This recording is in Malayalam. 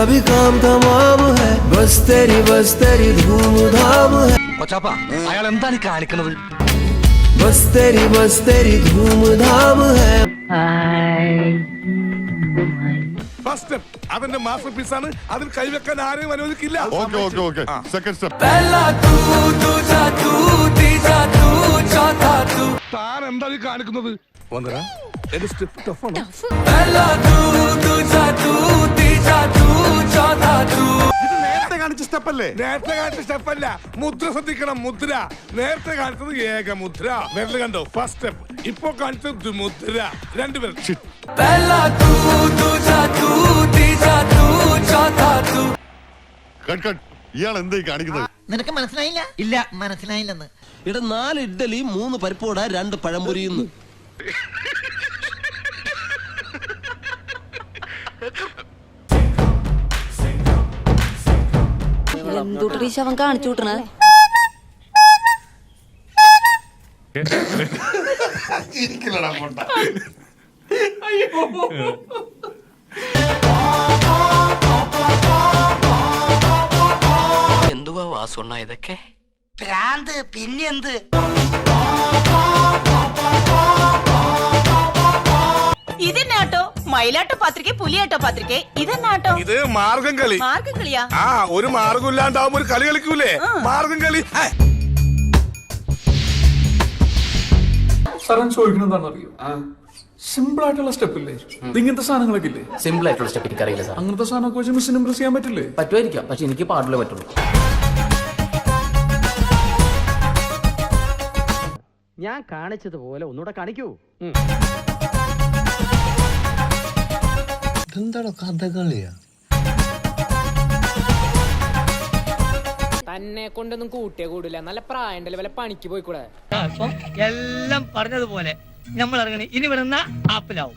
अभी काम तमाम है बस तेरी धूमधाम है അയാൾ എന്താണ് കാണിക്കുന്നത് बस तेरी धूमधाम है അതിന്റെ മാസ്റ്റർ പീസ് ആണ്. അതിൽ കൈവെക്കാൻ ആരെയും അനുവദിക്കില്ല. സെക്കൻഡ് സ്റ്റെപ്പ് पहला तू दूजा तू तीजा तू चौथा तू താൻ എന്താ ഈ കാണിക്കുന്നത്? വന്നരാ എന്റെ സ്റ്റെപ്പ് ടഫാണ്. पहला तू दूजा तू तीजा तू चौथा तू നേരത്തെ കാണിച്ച സ്റ്റെപ്പ് അല്ലേ? നേരത്തെ കാണിച്ച സ്റ്റെപ്പ് അല്ല, മുദ്ര ശ്രദ്ധിക്കണം. മുദ്ര നേരത്തെ കാണിച്ചത് ഏക മുദ്ര, വിരൽ കണ്ടോ? First step. ഇപ്പൊ കാണിച്ചത് മുദ്ര, രണ്ടുപേരും. पहला तू दूजा तू तीजा तू चौथा तू കട്ട് കട്ട്. ഇയാൾ എന്തായി കാണിക്കുന്നത്? നിനക്ക് മനസ്സിലായില്ല? ഇല്ല മനസ്സിലായില്ലെന്ന്. ഇവിടെ 4 ഇഡ്ഡലി 3 പരിപ്പോട 2 പഴംപൊരിയുന്നു. എന്തുട്ടീ ശവൻ കാണിച്ചു വിട്ടണേ? എന്തുവാ വാസുണ്ണ ഇതൊക്കെ? ഭ്രാന്ത് പിന്നെന്ത്? ഇതെന്നാട്ടോ മയിലാട്ടോ പത്രിക പുലിയാട്ടോ പത്രിക ഇതെന്നാട്ടോ? ഇത് മാർഗം കളി. മാർഗം കളിയാ? ആ, ഒരു മാർഗം ഇല്ലാണ്ടാവുമ്പോ ഒരു കളി കളിക്കൂലേ, മാർഗം കളി. സാറൻ ചോദിക്കണെന്താണെന്നറിയോ? സിമ്പിൾ ആയിട്ടുള്ള സ്റ്റെപ്പ് ഇല്ലേ? ഇങ്ങനത്തെ സാധനങ്ങളൊക്കെ ഇല്ലേ? സിമ്പിൾ ആയിട്ടുള്ള സ്റ്റെപ്പ് എനിക്കറിയില്ല സാർ. അങ്ങനത്തെ സാധനമൊക്കെ വെച്ച് മിസ്സിന് ഇംപ്രസ് ചെയ്യാൻ പറ്റില്ലേ? പറ്റുമായിരിക്കാം, പക്ഷെ എനിക്ക് പാടില്ലേ പറ്റുള്ളൂ. ഞാൻ കാണിച്ചതുപോലെ ഒന്നുകൂടെ കാണിക്കൂ. ഇതെന്താണോ കഥകളിയാ? തന്നെ കൊണ്ടൊന്നും കൂട്ടിയേ കൂടില്ല. നല്ല പ്രായണ്ടല്ലേ, വല്ല പണിക്ക് പോയിക്കൂടെ? എല്ലാം പറഞ്ഞതുപോലെ നമ്മൾ ഇറങ്ങണി ഇനി വരുന്ന ആപ്പിലാവും.